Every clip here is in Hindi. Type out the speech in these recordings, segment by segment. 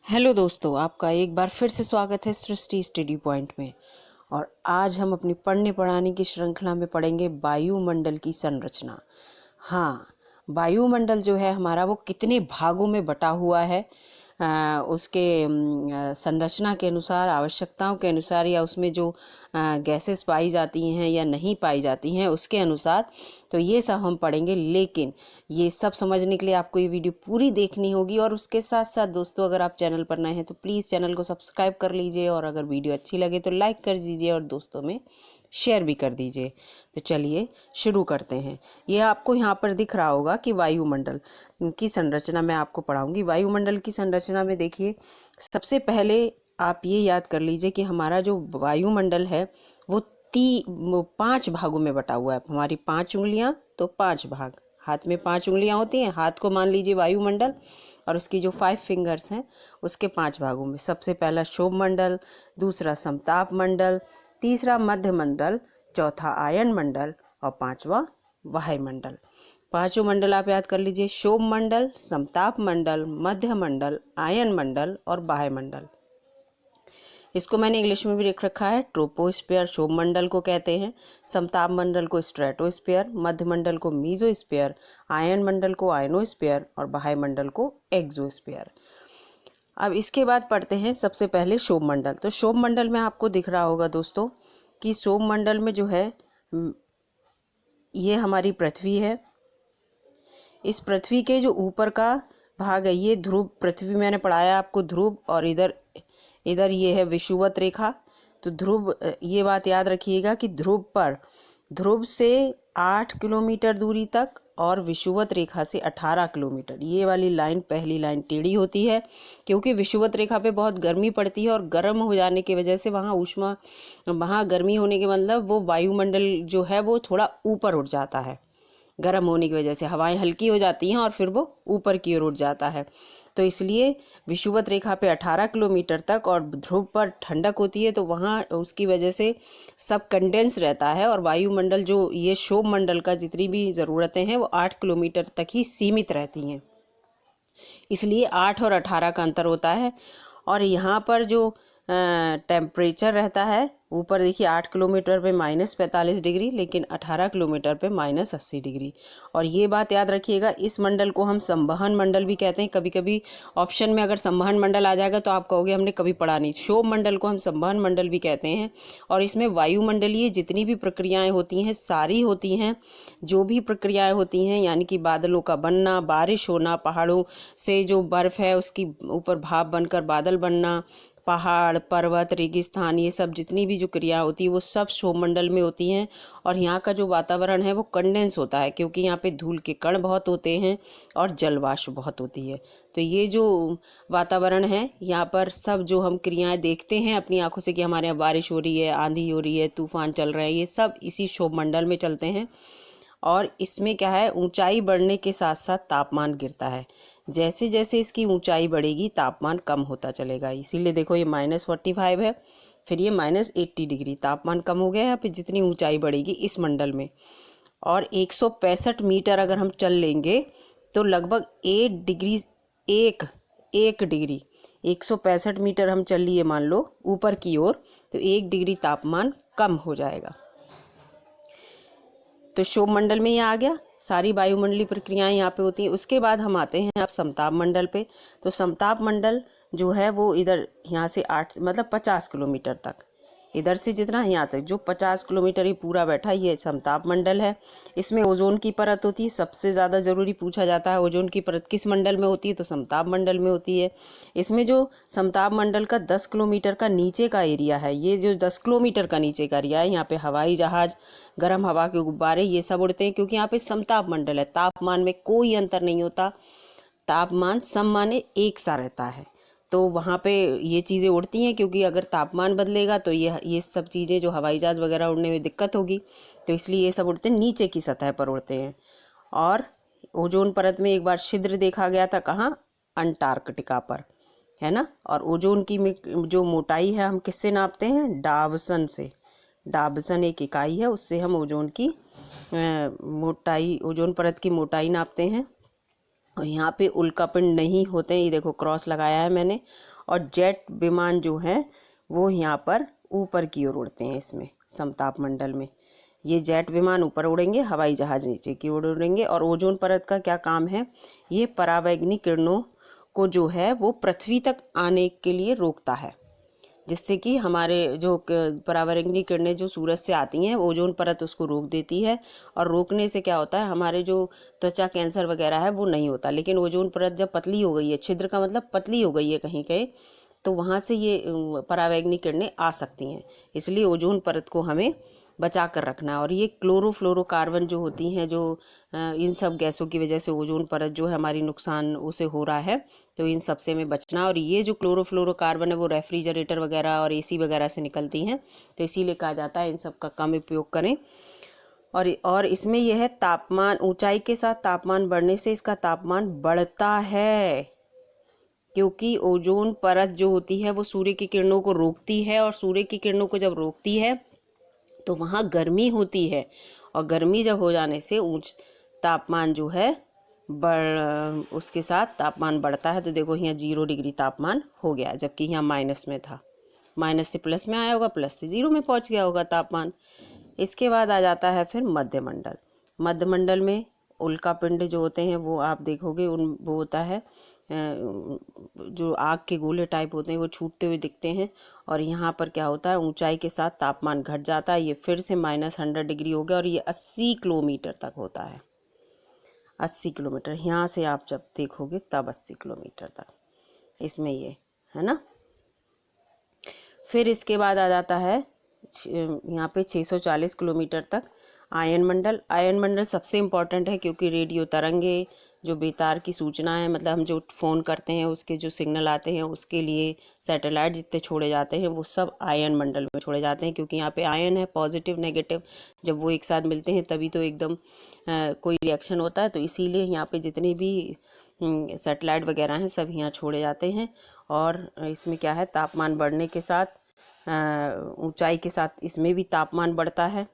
हेलो दोस्तों, आपका एक बार फिर से स्वागत है सृष्टि स्टडी पॉइंट में। और आज हम अपनी पढ़ने पढ़ाने की श्रृंखला में पढ़ेंगे वायुमंडल की संरचना। हाँ, वायुमंडल जो है हमारा वो कितने भागों में बटा हुआ है, उसके संरचना के अनुसार, आवश्यकताओं के अनुसार, या उसमें जो गैसेस पाई जाती हैं या नहीं पाई जाती हैं उसके अनुसार। तो ये सब हम पढ़ेंगे, लेकिन ये सब समझने के लिए आपको ये वीडियो पूरी देखनी होगी। और उसके साथ साथ दोस्तों, अगर आप चैनल पर नए हैं तो प्लीज़ चैनल को सब्सक्राइब कर लीजिए, और अगर वीडियो अच्छी लगे तो लाइक कर दीजिए और दोस्तों में शेयर भी कर दीजिए। तो चलिए शुरू करते हैं। ये आपको यहाँ पर दिख रहा होगा कि वायुमंडल की संरचना मैं आपको पढ़ाऊंगी। वायुमंडल की संरचना में देखिए, सबसे पहले आप ये याद कर लीजिए कि हमारा जो वायुमंडल है वो 5 भागों में बटा हुआ है। हमारी 5 उंगलियां तो 5 भाग, हाथ में 5 उंगलियां होती हैं, हाथ को मान लीजिए वायुमंडल, और उसकी जो 5 फिंगर्स हैं उसके 5 भागों में सबसे पहला शोभ मंडल, दूसरा समताप मंडल, तीसरा मध्य मंडल, चौथा आयन मंडल और पांचवा वायुमंडल। पांचों मंडल आप याद कर लीजिए: शोभ मंडल, समताप मंडल, मध्य मंडल, आयन मंडल और वायुमंडल। इसको मैंने इंग्लिश में भी लिख रखा है, ट्रोपोस्फीयर शोभ मंडल को कहते हैं, समताप मंडल को स्ट्रेटोस्फीयर, मध्य मंडल को मीजोस्फीयर, आयन मंडल को आयनोस्फीयर और वायुमंडल को एक्सोस्फीयर। अब इसके बाद पढ़ते हैं सबसे पहले शोभ मंडल। तो शोभ मंडल में आपको दिख रहा होगा दोस्तों कि शोभ मंडल में जो है ये हमारी पृथ्वी है। इस पृथ्वी के जो ऊपर का भाग है ये ध्रुव, पृथ्वी मैंने पढ़ाया आपको ध्रुव, और इधर इधर ये है विषुवत रेखा। तो ध्रुव, ये बात याद रखिएगा कि ध्रुव से 8 किलोमीटर दूरी तक और विषुवत रेखा से 18 किलोमीटर, ये वाली लाइन, पहली लाइन टेढ़ी होती है क्योंकि विषुवत रेखा पे बहुत गर्मी पड़ती है, और गर्म हो जाने की वजह से वहाँ गर्मी होने के मतलब वो वायुमंडल जो है वो थोड़ा ऊपर उठ जाता है। गर्म होने की वजह से हवाएं हल्की हो जाती हैं और फिर वो ऊपर की ओर उठ जाता है। तो इसलिए विषुवत रेखा पे 18 किलोमीटर तक, और ध्रुव पर ठंडक होती है तो वहाँ उसकी वजह से सब कंडेंस रहता है, और वायुमंडल जो ये शोभ मंडल का जितनी भी ज़रूरतें हैं वो 8 किलोमीटर तक ही सीमित रहती हैं। इसलिए 8 और 18 का अंतर होता है। और यहाँ पर जो टेम्परेचर रहता है, ऊपर देखिए 8 किलोमीटर पे -45 डिग्री, लेकिन 18 किलोमीटर पे -80 डिग्री। और ये बात याद रखिएगा, इस मंडल को हम संवहन मंडल भी कहते हैं। कभी कभी ऑप्शन में अगर संवहन मंडल आ जाएगा तो आप कहोगे हमने कभी पढ़ा नहीं। शोभ मंडल को हम संवहन मंडल भी कहते हैं, और इसमें वायुमंडलीय जितनी भी प्रक्रियाएँ होती हैं सारी होती हैं। जो भी प्रक्रियाएँ होती हैं, यानी कि बादलों का बनना, बारिश होना, पहाड़ों से जो बर्फ़ है उसकी ऊपर भाप बनकर बादल बनना, पहाड़, पर्वत, रेगिस्तान, ये सब जितनी भी जो क्रिया होती है वो सब शोभमंडल में होती हैं। और यहाँ का जो वातावरण है वो कंडेंस होता है क्योंकि यहाँ पे धूल के कण बहुत होते हैं और जलवाष्प बहुत होती है। तो ये जो वातावरण है यहाँ पर सब जो हम क्रियाएं देखते हैं अपनी आंखों से कि हमारे यहाँ बारिश हो रही है, आंधी हो रही है, तूफान चल रहे हैं, ये सब इसी शोभमंडल में चलते हैं। और इसमें क्या है, ऊंचाई बढ़ने के साथ साथ तापमान गिरता है। जैसे जैसे इसकी ऊंचाई बढ़ेगी तापमान कम होता चलेगा। इसीलिए देखो ये -45 है, फिर ये -80 डिग्री, तापमान कम हो गया है यहाँ पे जितनी ऊंचाई बढ़ेगी इस मंडल में। और 165 मीटर अगर हम चल लेंगे तो लगभग 8 डिग्री, एक डिग्री, 165 मीटर हम चल लिए मान लो ऊपर की ओर, तो 1 डिग्री तापमान कम हो जाएगा। तो शोभ मंडल में ये आ गया, सारी वायुमंडलीय प्रक्रियाएं यहाँ पे होती हैं। उसके बाद हम आते हैं आप समताप मंडल पे। तो समताप मंडल जो है वो इधर यहाँ से 50 किलोमीटर तक, इधर से जितना यहाँ तक जो 50 किलोमीटर ही पूरा बैठा, ये समताप मंडल है। इसमें ओजोन की परत होती है, सबसे ज़्यादा ज़रूरी पूछा जाता है ओजोन की परत किस मंडल में होती है, तो समताप मंडल में होती है। इसमें जो समताप मंडल का 10 किलोमीटर का नीचे का एरिया है, ये जो 10 किलोमीटर का नीचे का एरिया है, यहाँ पे हवाई जहाज, गर्म हवा के गुब्बारे, ये सब उड़ते हैं क्योंकि यहाँ पे समताप मंडल है। तापमान में कोई अंतर नहीं होता, तापमान सम माने एक सा रहता है। तो वहाँ पे ये चीज़ें उड़ती हैं क्योंकि अगर तापमान बदलेगा तो ये सब चीज़ें जो हवाई जहाज़ वगैरह उड़ने में दिक्कत होगी, तो इसलिए ये सब उड़ते हैं, नीचे की सतह पर उड़ते हैं। और ओजोन परत में एक बार छिद्र देखा गया था, कहाँ, अंटार्कटिका पर, है ना। और ओजोन की जो मोटाई है हम किससे नापते हैं, डावसन से। डाबसन एक इकाई है, उससे हम ओजोन की मोटाई, ओजोन परत की मोटाई नापते हैं। और यहाँ पे उल्कापिंड नहीं होते हैं, ये देखो क्रॉस लगाया है मैंने। और जेट विमान जो हैं वो यहाँ पर ऊपर की ओर उड़ते हैं। इसमें समताप मंडल में ये जेट विमान ऊपर उड़ेंगे, हवाई जहाज नीचे की ओर उड़ेंगे। और ओजोन परत का क्या काम है, ये परावैंगनी किरणों को जो है वो पृथ्वी तक आने के लिए रोकता है, जिससे कि हमारे जो परावैंगनी किरणें जो सूरज से आती हैं ओजोन परत उसको रोक देती है। और रोकने से क्या होता है, हमारे जो त्वचा कैंसर वगैरह है वो नहीं होता। लेकिन ओजोन परत जब पतली हो गई है, छिद्र का मतलब पतली हो गई है कहीं कहीं, तो वहाँ से ये परावैंगनी किरणें आ सकती हैं। इसलिए ओजोन परत को हमें बचा कर रखना है। और ये क्लोरोफ्लोरोकार्बन जो होती हैं, जो इन सब गैसों की वजह से ओजोन परत जो है हमारी नुकसान उसे हो रहा है, तो इन सब से हमें बचना। और ये जो क्लोरोफ्लोरोकार्बन है वो रेफ्रिजरेटर वगैरह और एसी वगैरह से निकलती हैं, तो इसीलिए कहा जाता है इन सब का कम उपयोग करें। और इसमें यह है तापमान, ऊंचाई के साथ तापमान बढ़ने से इसका तापमान बढ़ता है, क्योंकि ओजोन परत जो होती है वो सूर्य की किरणों को रोकती है। और सूर्य की किरणों को जब रोकती है तो वहाँ गर्मी होती है, और गर्मी जब हो जाने से तापमान जो है उसके साथ तापमान बढ़ता है। तो देखो यहाँ 0 डिग्री तापमान हो गया, जबकि यहाँ माइनस में था, माइनस से प्लस में आया होगा, प्लस से 0 में पहुँच गया होगा तापमान। इसके बाद आ जाता है फिर मध्यमंडल। मध्यमंडल में उल्का पिंड जो होते हैं वो आप देखोगे वो होता है जो आग के गोले टाइप होते हैं वो छूटते हुए दिखते हैं। और यहाँ पर क्या होता है, ऊंचाई के साथ तापमान घट जाता है, ये फिर से -100 डिग्री हो गया। और ये 80 किलोमीटर तक होता है, 80 किलोमीटर। यहाँ से आप जब देखोगे तब 80 किलोमीटर तक इसमें ये है ना। फिर इसके बाद आ जाता है यहाँ पे 640 किलोमीटर तक आयन मंडल। आयन मंडल सबसे इम्पॉर्टेंट है, क्योंकि रेडियो तरंगे जो बेतार की सूचना है, मतलब हम जो फ़ोन करते हैं उसके जो सिग्नल आते हैं उसके लिए सैटेलाइट जितने छोड़े जाते हैं वो सब आयन मंडल में छोड़े जाते हैं। क्योंकि यहाँ पे आयन है, पॉजिटिव नेगेटिव, जब वो एक साथ मिलते हैं तभी तो एकदम कोई रिएक्शन होता है। तो इसीलिए यहाँ पे जितने भी सैटेलाइट वगैरह हैं सब यहाँ छोड़े जाते हैं। और इसमें क्या है, तापमान बढ़ने के साथ ऊंचाई के साथ इसमें भी तापमान बढ़ता है।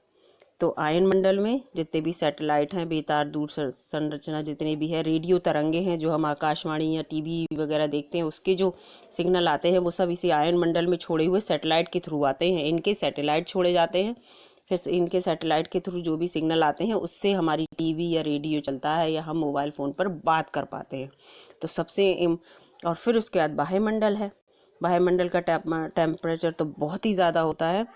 तो आयन मंडल में जितने भी सैटेलाइट हैं, बेतार दूर संरचना जितने भी है, रेडियो तरंगे हैं जो हम आकाशवाणी या टीवी वगैरह देखते हैं उसके जो सिग्नल आते हैं वो सब इसी आयन मंडल में छोड़े हुए सैटेलाइट के थ्रू आते हैं। इनके सैटेलाइट छोड़े जाते हैं, फिर इनके सैटेलाइट के थ्रू जो भी सिग्नल आते हैं उससे हमारी टीवी या रेडियो चलता है या हम मोबाइल फ़ोन पर बात कर पाते हैं। तो और फिर उसके बाद वायुमंडल है। वायुमंडल का टेम्परेचर तो बहुत ही ज़्यादा होता है।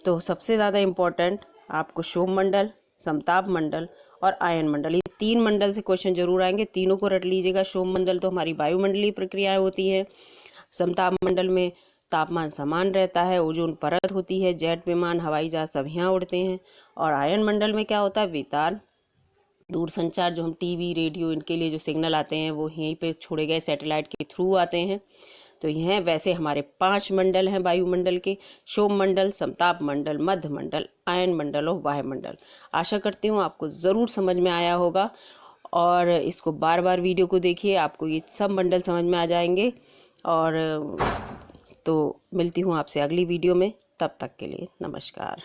तो सबसे ज़्यादा इम्पोर्टेंट आपको क्षोभ मंडल, समताप मंडल और आयन मंडल, ये 3 मंडल से क्वेश्चन जरूर आएंगे, तीनों को रट लीजिएगा। क्षोभ मंडल तो हमारी वायुमंडलीय प्रक्रियाएं होती हैं, समताप मंडल में तापमान समान रहता है, ओजोन परत होती है, जेट विमान हवाई जहाज सब यहाँ उड़ते हैं। और आयन मंडल में क्या होता है, बेतार दूरसंचार जो हम टीवी रेडियो इनके लिए जो सिग्नल आते हैं वो यहीं पे छोड़े गए सैटेलाइट के थ्रू आते हैं। तो यह वैसे हमारे 5 मंडल हैं वायुमंडल के, क्षोभ मंडल, समताप मंडल, मध्य मंडल, आयन मंडल और वायुमंडल। आशा करती हूँ आपको ज़रूर समझ में आया होगा, और इसको बार बार वीडियो को देखिए, आपको ये सब मंडल समझ में आ जाएंगे। और तो मिलती हूँ आपसे अगली वीडियो में, तब तक के लिए नमस्कार।